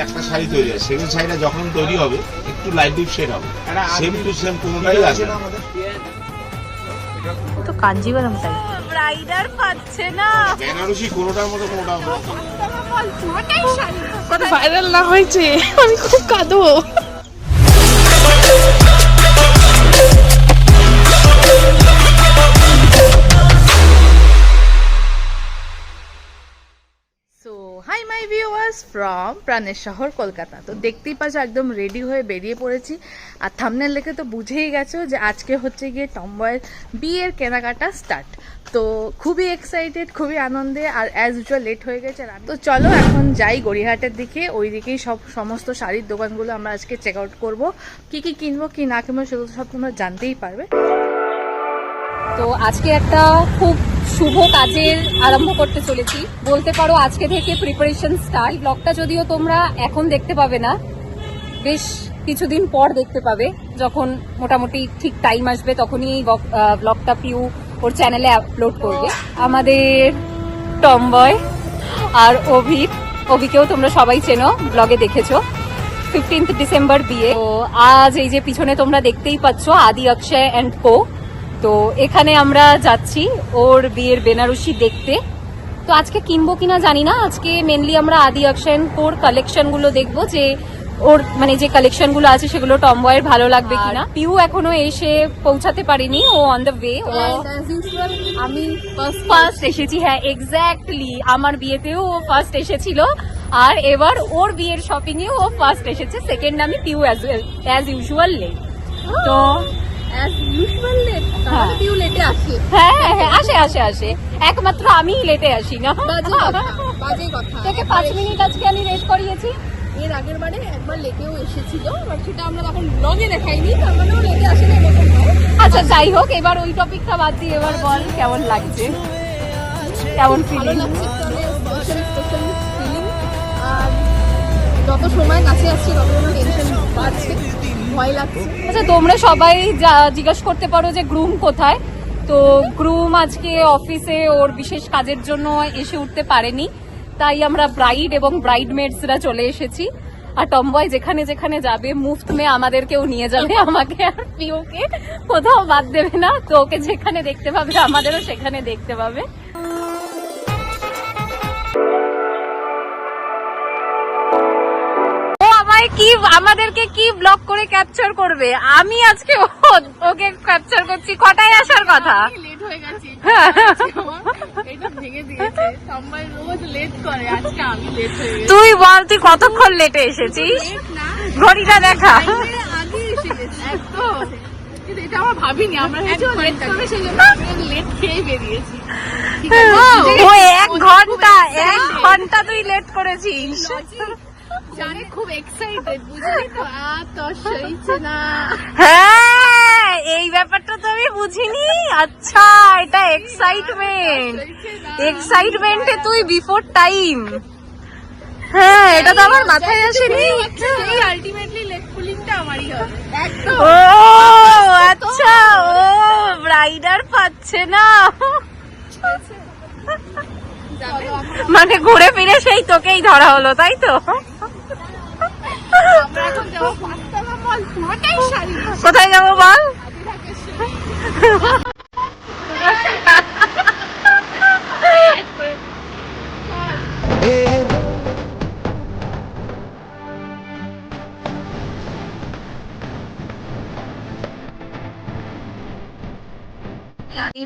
একটা শাড়ি তৈরি হয়, সেকেন্ড শাড়িটা যখন তৈরি হবে একটু লাইট ডিপ শেড হবে, সেম টু সেম কোনোটাই আসবে না। তো কাঞ্জিভারম টাইপ ব্রাইডার পাচ্ছে না, বেনারসি কোনোটার মতো কোনোটা কত ভাইরাল না হয়েছে, আমি খুব কাঁদবো। হাই মাই ভিউয়ার্স ফ্রম প্রাণের শহর কলকাতা। তো দেখতেই পাচ্ছ একদম রেডি হয়ে বেরিয়ে পড়েছি, আর থাম্বনেল দেখে তো বুঝেই গেছো যে আজকে হচ্ছে গিয়ে টমবয়ের বিয়ের কেনাকাটা স্টার্ট। তো খুবই এক্সাইটেড, খুবই আনন্দে, আর অ্যাজ ইউজুয়াল লেট হয়ে গেছে। তো চলো এখন যাই গড়িয়াহাটের দিকে, ওই দিকেই সমস্ত শাড়ির দোকানগুলো আমরা আজকে চেক আউট করবো, কি কি কিনবো কি না কিনবো সেগুলো সব তোমরা জানতেই পারবে। তো আজকে একটা খুব শুভ কাজের আরম্ভ করতে চলেছি বলতে পারো, আজকে থেকে প্রিপারেশন স্টার্ট। ব্লগটা যদিও তোমরা এখন দেখতে পাবে না, বেশ কিছুদিন পর দেখতে পাবে, যখন মোটামুটি ঠিক টাইম আসবে তখনই এই ব্লগটা পিউ ওর চ্যানেলে আপলোড করবে। আমাদের টমবয় আর অভিকেও তোমরা সবাই চেনো, ব্লগে দেখেছো। 15 ডিসেম্বর বিয়ে। তো আজ এই যে পিছনে তোমরা দেখতেই পাচ্ছ আদি অক্ষয় অ্যান্ড কো, তো এখানে আমরা যাচ্ছি ওর বিয়ের বেনারসি দেখতে। তো আজকে কিনবো কিনা জানি না, আজকে মেনলি আমরা আদি অক্ষয় অ্যান্ড কোর কালেকশন গুলো দেখবো, যে ওর মানে যে কালেকশন গুলো আছে সেগুলো টমবয়ের ভালো লাগবে কিনা। পিউ এখনো এসে পৌঁছাতে পারিনি, ও অন দ্য ওয়ে। আমি ফার্স্ট এসেছি, হ্যাঁ এক্স্যাক্টলি, আমার বিয়েতেও ও ফার্স্ট এসেছিল, আর এবার ওর বিয়ের শপিং এও ও ফার্স্ট এসেছে। সেকেন্ড আমি পিউ অ্যাজ ইউজুয়াল লেট। তো আসে একমাত্র আমি লেটে আসি না, তোকে 5 মিনিট আজকে আমি লেট করিয়েছি। এর আগের বারে একবার লেটেও এসেছিল, বাট সেটা আমরা তখন ব্লগে দেখাইনি, তার মানেও লেটে আসেনি। আচ্ছা যাই হোক, এবার ওই টপিকটা বাদ দিয়ে এবার বল কেমন লাগছে, কেমন ফিলিং? আর যত সময় কাছে আসছে তত টেনশন বাড়ছে, ভয় লাগছে। আচ্ছা তোমরা সবাই জিজ্ঞাসা করতে পারো যে গ্রুম কোথায়। তো গ্রুম আজকে অফিসে ওর বিশেষ কাজের জন্য এসে উঠতে পারেনি, তাই আমরা ব্রাইড এবং ব্রাইডমেডসরা চলে এসেছি। আর টমবয় যেখানে যেখানে যাবে মুফত মে আমাদেরকেও নিয়ে যাবে, আমাকে আর পিওকে কোথাও বাদ দেবে না। তো ওকে যেখানে দেখতে পাবে আমাদেরও সেখানে দেখতে পাবে। কি আমাদেরকে কি ব্লগ করে ক্যাপচার করবে? আমি আজকে ওকে ক্যাপচার করছি। কটায় আসার কথা? লেট হয়ে গেছি, এটা ভেঙে দিয়েছে। সবাই রোজ লেট করে, আজকে আমি লেট হয়ে গেছি। তুই বল, তুই কতক্ষণ লেটে এসেছিস? ঘড়িটা দেখা। আগে এসে গেছি একদম, কিন্তু এটা আমরা ভাবিনি, আমরা লেট করবে সেজন্য লেট খেয়ে বেরিয়েছি। ও 1 ঘন্টা তুই লেট করেছিস। জানে খুব এক্সাইটেড, বুঝলি তো? তো সইছে না। হ্যাঁ এই ব্যাপারটা তো আমি বুঝিনি। আচ্ছা এটা এক্সাইটমেন্টে তুই বিফোর টাইম। হ্যাঁ এটা তো আমার মাথায় আসেনি। এই আলটিমেটলি লেট পুলিংটা আমারই হবে একদম। ও আচ্ছা, ও ব্রাইডার পাচ্ছে না, মানে ঘুরে ফিরে সেই তোকেই ধরা হলো, তাই তো? কোথায় যাবো বল?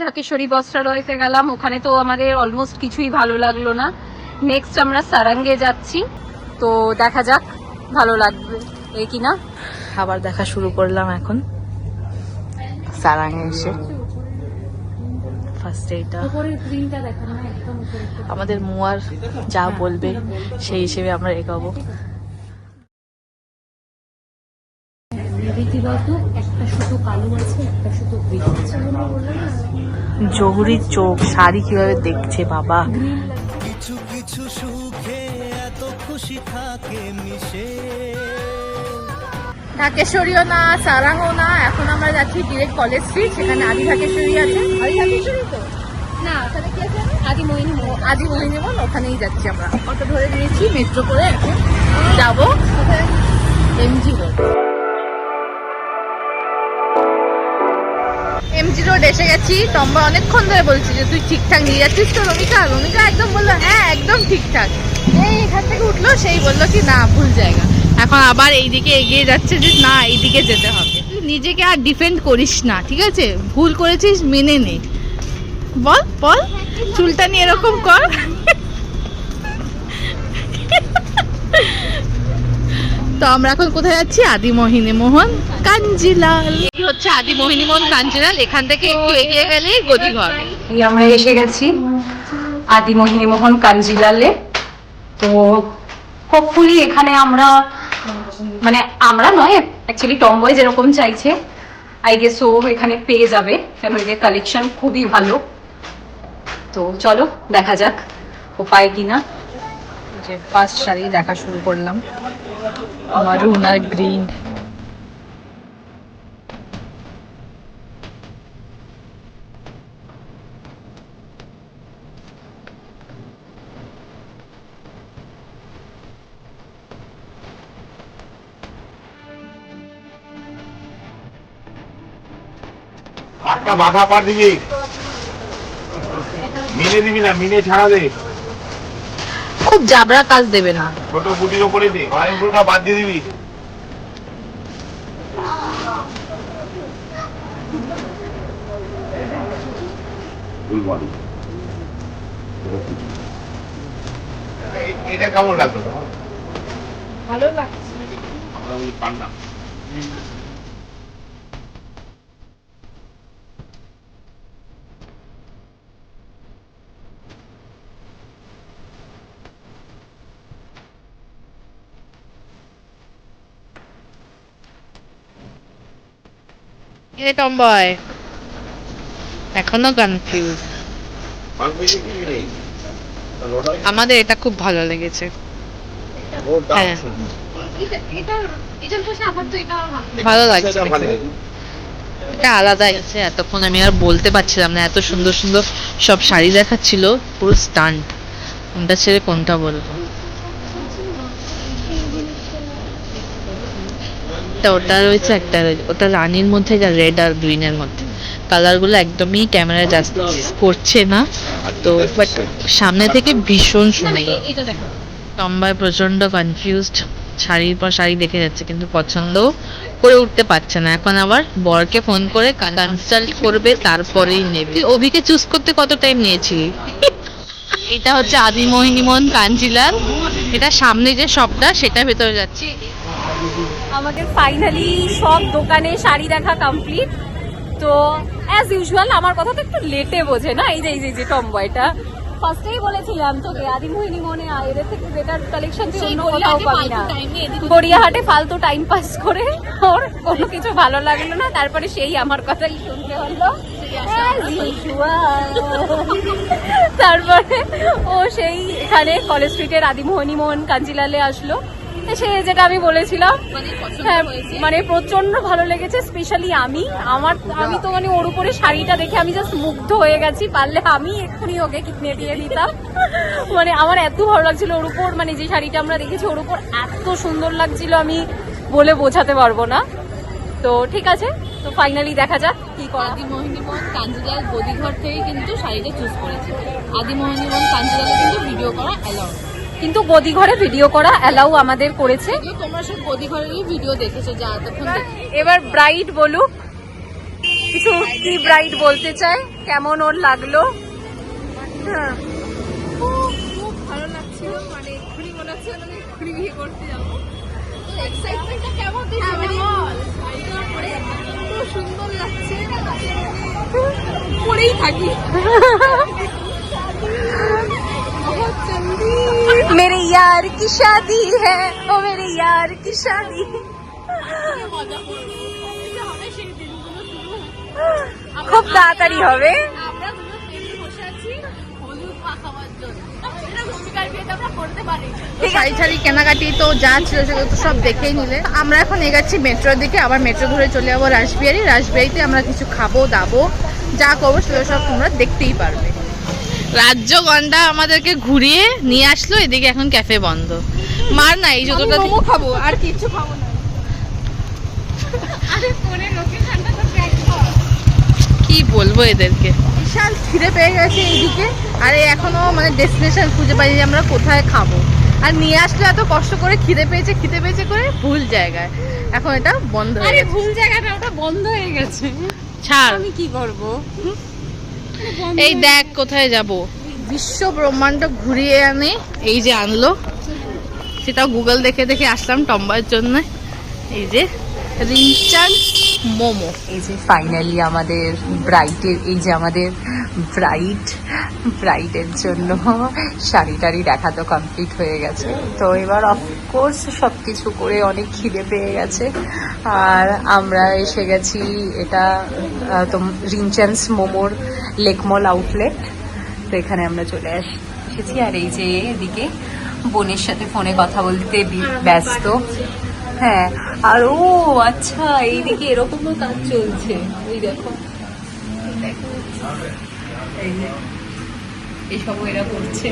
ঢাকেশ্বরী বস্ত্রালয়তে গেলাম, ওখানে তো আমাদের অলমোস্ট কিছুই ভালো লাগলো না। নেক্সট আমরা সারাঙ্গে যাচ্ছি, তো দেখা যাক ভালো লাগবে এই কিনা। আবার দেখা শুরু করলাম এখন সারাঙ্গে এসে। ফার্স্টে এটা আমাদের মুয়ার যা বলবে সেই হিসেবে আমরা এগোবো। জহুরির চোখ শাড়ি কিভাবে দেখছে বাবা। কিছু কিছু সুখে এত খুশি থাকে মিশে। ঢাকেশ্বরীও না, সারাংও না, এখন আমরা যাচ্ছি ডিরেক্ট কলেজ স্ট্রিট, সেখানে আদি ঢাকেশ্বরী আছে। আদি ঢাকেশ্বরী তো না, ওখানে কি আছে? আদি মোহিনী মোহন, ওখানেই যাচ্ছি আমরা। অটো ধরে নিয়েছি মেট্রো করে এখন। যাবো এমজি রোড। এমজি রোড এসে গেছি। টম্বা অনেকক্ষণ ধরে বলছি যে তুই ঠিকঠাক নিয়ে যাচ্ছিস তো রমিকা। রমিকা একদম বললো হ্যাঁ একদম ঠিকঠাক। এই এখান থেকে উঠলো, সেই বললো কি না ভুল জায়গা। এখন আবার এইদিকে এগিয়ে যাচ্ছে যে না এইদিকে যেতে হবে। তুই নিজেকে আর ডিফেন্ড করিস না, ঠিক আছে? ভুল করেছিস মেনে নে। বল বল, চুলটা নিয়ে এরকম কর। তো আমরা এখন কোথায় যাচ্ছি? আদিমোহিনী মোহন কাঞ্জিলাল। এই হচ্ছে আদিমোহিনী মোহন কাঞ্জিলাল। এখান থেকে একটু এগিয়ে গেলেই গদিঘর। এই আমরা এসে গেছি আদিমোহিনী মোহন কাঞ্জিলালে। তো হোপফুলি এখানে আমরা আমরা নয়, অ্যাকচুয়ালি টমবয় যেরকম চাইছে আই গেস ও এখানে পেয়ে যাবে, কেন এদের কালেকশন খুবই ভালো। তো চলো দেখা যাক ও পায় কিনা। যে ফার্স্ট শাড়ি দেখা শুরু করলাম, মারুন আর গ্রিন। একটা বাধা পা দিবি, মিনে দিবি না, মিনে ছাড়া দে। খুব জাবরা কাজ দেবে না। ছোট বুটির ওপরে দে, ভাই পুরোটা বাদ দিয়ে দিবি। এটা কেমন লাগলো? ভালো লাগছে। আমরা বলি পান্না। এ টমবয় এখনো কনফিউজ। আমাদের এটা খুব ভালো লেগেছে। হ্যাঁ ভালো লাগছে, এটা আলাদা আছে। এতক্ষণ আমি আর বলতে পারছিলাম না, এত সুন্দর সুন্দর সব শাড়ি দেখাচ্ছিল, পুরো স্টান্ট। কোনটা ছেড়ে কোনটা বলবো। ওটা রয়েছে একটা, ওটা রানীর মধ্যে, যা রেড আর গ্রিনের মধ্যে। কালারগুলো একদমই ক্যামেরায় জাস্ট করছে না তো, বাট সামনে থেকে ভীষণ সুন্দর। টম্বায় প্রচন্ড কনফিউজড, শাড়ির পর শাড়ি দেখে যাচ্ছে কিন্তু পছন্দ করে উঠতে পারছে না। এখন আবার বরকে ফোন করে কনসাল্ট করবে, তারপরেই নেবে। অভিকে চুজ করতে কত টাইম নিয়েছি? এটা হচ্ছে আদিমোহিনী মোহন কাঞ্জিলাল। এটা সামনে যে শপটা, সেটার ভেতরে যাচ্ছি। আমাদের ফাইনালি সব দোকানে শাড়ি দেখা কমপ্লিট। তো অ্যাজ ইউজুয়াল আমার কথা তো একটু লেটে বোঝে না, এই যে টমবয়টা। ফার্স্টেই বলেছিলাম তোকে আদিমোহিনী মনে এদের থেকে বেটার কালেকশন তুই অন্য কোথাও পাবি না। গড়িয়াহাটে ফালতু টাইম পাস করে ওর কোনো কিছু ভালো লাগলো না, তারপরে সেই আমার কথাই শুনতে হলো as usual। তারপরে ও সেই এখানে কলেজ স্ট্রিটের আদিমোহিনী মোহন কাঞ্জিলালে আসলো। সে যেটা আমি বলেছিলাম, হ্যাঁ মানে প্রচন্ড ভালো লেগেছে। স্পেশালি আমি তো মানে ওর উপরে শাড়িটা দেখে আমি জাস্ট মুগ্ধ হয়ে গেছি। পারলে আমি এক্ষুনি ওকে কিনে দিয়ে দিতাম। মানে আমার এত ভালো লাগছিল ওর উপর, মানে যে শাড়িটা আমরা দেখেছি ওর উপর এত সুন্দর লাগছিল, আমি বলে বোঝাতে পারবো না। তো ঠিক আছে, তো ফাইনালি দেখা যাক কি করা। আদিমোহিনী মোহন কাঞ্জিলাল গদিঘর থেকে কিন্তু শাড়িটা চুজ করেছি। আদিমোহিনী মোহন কাঞ্জিলালে কিন্তু ভিডিও করা অ্যালাউ, কিন্তু গদিঘরে ভিডিও করা অ্যালাউ আমাদের করেছে। তোমরা সব গদিঘরেরই ভিডিও দেখেছো যা এতক্ষণ। এবার ব্রাইড বলুক কিছু, কি ব্রাইড বলতে চায়, কেমন ওর লাগলো। হ্যাঁ খুব ভালো লাগছিল, মানে এক্ষুনি মনে হচ্ছে আমি এক্ষুনি বিয়ে করতে যাবো। এক্সাইটমেন্টটা কেমন তুই বল। শাড়িটা পরে খুব সুন্দর লাগছে, পরেই থাকি। मेरे यार की शादी है, ओ मेरे यार की शादी। খুব তাড়াতাড়ি হবে। শাড়ি ছাড়ি কেনাকাটি তো যা ছিল সেগুলো তো সব দেখেই নিলে। আমরা এখন এগাচ্ছি মেট্রোর দিকে, আবার মেট্রো ধরে চলে যাবো রাসবিহারি। রাসবিহারিতে আমরা কিছু খাবো দাবো, যা করবো সেগুলো সব তোমরা দেখতেই পারবে। রাজ্য গন্ডা আমাদেরকে ঘুরিয়ে নিয়ে আসলো, এদিকে এখন ক্যাফে বন্ধ। মার না এই জুতোটা দিয়ে- মোমো খাবো আর কিছু খাবো না। আরে ফোনে লোকেশনটা তো ট্র্যাক কর। কি বলবো এদেরকে, বিশাল খিদে পেয়ে গেছে এইদিকে। আর এখনো মানে ডেস্টিনেশন খুঁজে পাইনি যে আমরা কোথায় খাবো। আর নিয়ে আসলে এত কষ্ট করে খিদে পেয়েছে করে ভুল জায়গায়, এখন এটা বন্ধ হয়ে আরে গেছে। ভুল জায়গাটা ওটা বন্ধ হয়ে গেছে, ছাড়, আমি কি করব? এই দেখ কোথায় যাব। বিশ্ব ব্রহ্মাণ্ড ঘুরিয়ে আনে, এই যে আনলো, সেটা গুগল দেখে দেখে আসলাম টম্বার জন্য। এই যে রিঞ্চান মোমো। এই যে ফাইনালি আমাদের ব্রাইডের, এই যে আমাদের ব্রাইডের জন্য শাড়ি টাড়ি দেখা তো কমপ্লিট হয়ে গেছে। তো এবার অফকোর্স সব কিছু করে অনেক খিদে পেয়ে গেছে। আর আমরা এসে গেছি, এটা রিঞ্চান্স মোমোর লেকমল আউটলেট। তো এখানে আমরা চলে এসেছি। আর এই যে এদিকে বোনের সাথে ফোনে কথা বলতে ব্যস্ত। হ্যাঁ, আর ও আচ্ছা, এইদিকে এরকমও কাজ চলছে, ওই দেখো এই যে এইসব এরা করছে।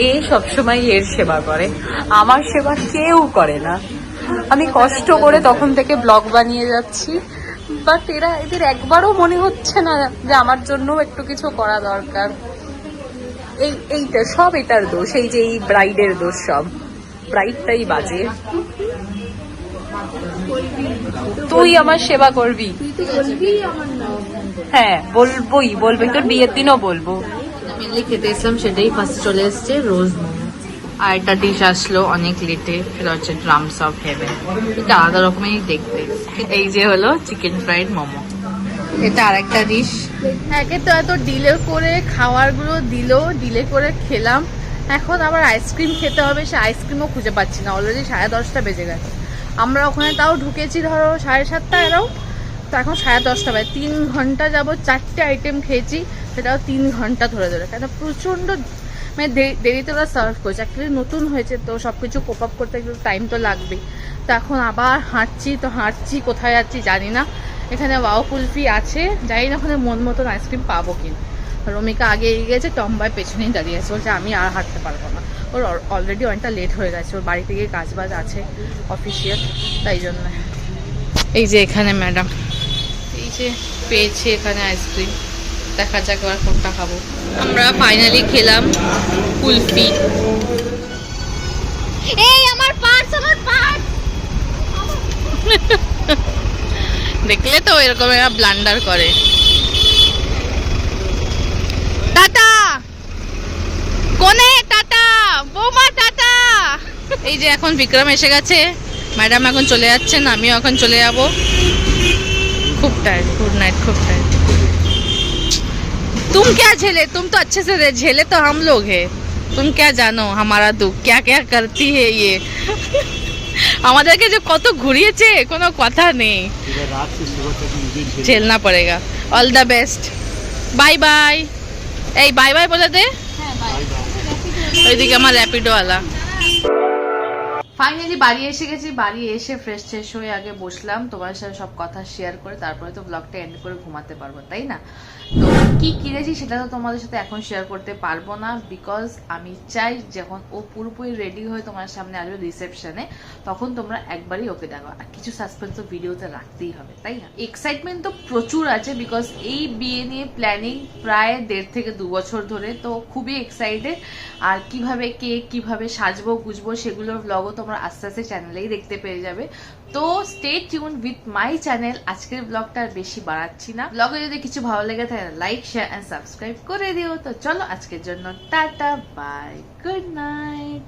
এ সবসময় এর সেবা করে, আমার সেবা কেউ করে না। আমি কষ্ট করে তখন থেকে ব্লগ বানিয়ে যাচ্ছি, বাট এদের একবারও মনে হচ্ছে না যে আমার জন্য একটু কিছু করা দরকার। এইটা সব এটার দোষ, এই যে এই ব্রাইডের দোষ, সব ব্রাইডটাই বাজে। তুই আমার সেবা করবি? হ্যাঁ বলবোই, তোর বিয়ের দিনও বলবো। মেনলি খেতে এসলাম, সেটাই ফার্স্ট চলে এসছে রোজ মোমো। আর একটা ডিশ আসলো অনেক লেটে, সেটা হচ্ছে ড্রামস অফ হেভেন। এটা আলাদা রকমেরই দেখতে। এই যে হলো চিকেন ফ্রাইড মোমো, এটা আরেকটা ডিশ। একে তো এত ডিলে করে খাবারগুলো ডিলে করে খেলাম, এখন আবার আইসক্রিম খেতে হবে। সে আইসক্রিমও খুঁজে পাচ্ছি না, অলরেডি 10:30 বেজে গেছে। আমরা ওখানে তাও ঢুকেছি ধরো 7:30 এরাও, তো এখন 10:30 বাজে। 3 ঘন্টা যাবত 4টে আইটেম খেয়েছি, সেটাও 3 ঘন্টা ধরে কেন প্রচণ্ড মানে দেরিতে ওরা সার্ভ করছে। অ্যাকচুয়ালি নতুন হয়েছে তো সব কিছু কোপ আপ করতে একটু টাইম তো লাগবেই। তো এখন আবার হাঁটছি, কোথায় যাচ্ছি জানি না। এখানে ওয়াও কুলফি আছে, জানি না ওখানে মন মতন আইসক্রিম পাবো কিনা। রমিকা আগে এগিয়ে গেছে, টম্বাই পেছনেই দাঁড়িয়ে আছে, বলছে আমি আর হাঁটতে পারবো না। ওর অলরেডি অনেকটা লেট হয়ে গেছে, ওর বাড়িতে গিয়ে কাজবাজ আছে অফিসিয়াল, তাই জন্য। এই যে এখানে ম্যাডাম, এই যে পেয়েছি এখানে আইসক্রিম, দেখা যাক এবার কোনটা খাবো। আমরা ফাইনালি খেলাম কুলফি। এই আমার পার্স দেখলে তো এরকম এরা ব্লান্ডার করে। টাটা কোনে, টাটা বৌমা, টাটা। এই যে এখন বিক্রম এসে গেছে, ম্যাডাম এখন চলে যাচ্ছেন, আমিও এখন চলে যাব। খুব টায়ার্ড, गुड नाइट, खूब टायर्ड। तुम क्या झेले, तुम तो अच्छे से झेले तो हम लोग हैं। तुम क्या जानो हमारा दुख, क्या क्या करती है ये। আমাদেরকে যে কত ঘুরিয়েছে কোনো কথা নেই, ঝেলনা পড়েগা। All the best, bye bye. এই বাই বাই বলে দে। ওইদিকে আমার র্যাপিডোওয়ালা। ফাইনালি বাড়ি এসে গেছি, বাড়ি এসে ফ্রেশ ট্রেশ হয়ে আগে বসলাম তোমার সাথে সব কথা শেয়ার করে, তারপরে তো ব্লগটা এন্ড করে ঘুমাতে পারবো, তাই না? তো কি কিনেছি সেটা তো তোমাদের সাথে এখন শেয়ার করতে পারবো না, বিকজ আমি চাই যখন ও পুরোপুরি রেডি হয়ে তোমার সামনে আসবে রিসেপশনে, তখন তোমরা একবারই ওকে দেখো। আর কিছু সাসপেন্স তো ভিডিওতে রাখতেই হবে, তাই না? এক্সাইটমেন্ট তো প্রচুর আছে, বিকজ এই বিয়ে নিয়ে প্ল্যানিং প্রায় 1.5 থেকে 2 বছর ধরে, তো খুবই এক্সাইটেড। আর কিভাবে কেক, কিভাবে সাজবো গুজবো সেগুলোর ব্লগও তোমরা আস্তে আস্তে চ্যানেলেই দেখতে পেয়ে যাবে। তো stay tune with my channel. আজকের ব্লগটা আর বেশি বাড়াচ্ছি না, ব্লগে যদি কিছু ভালো লেগে থাকে লাইক, শেয়ার এন্ড সাবস্ক্রাইব করে দিও। তো চলো আজকের জন্য টাটা, বাই, গুড নাইট।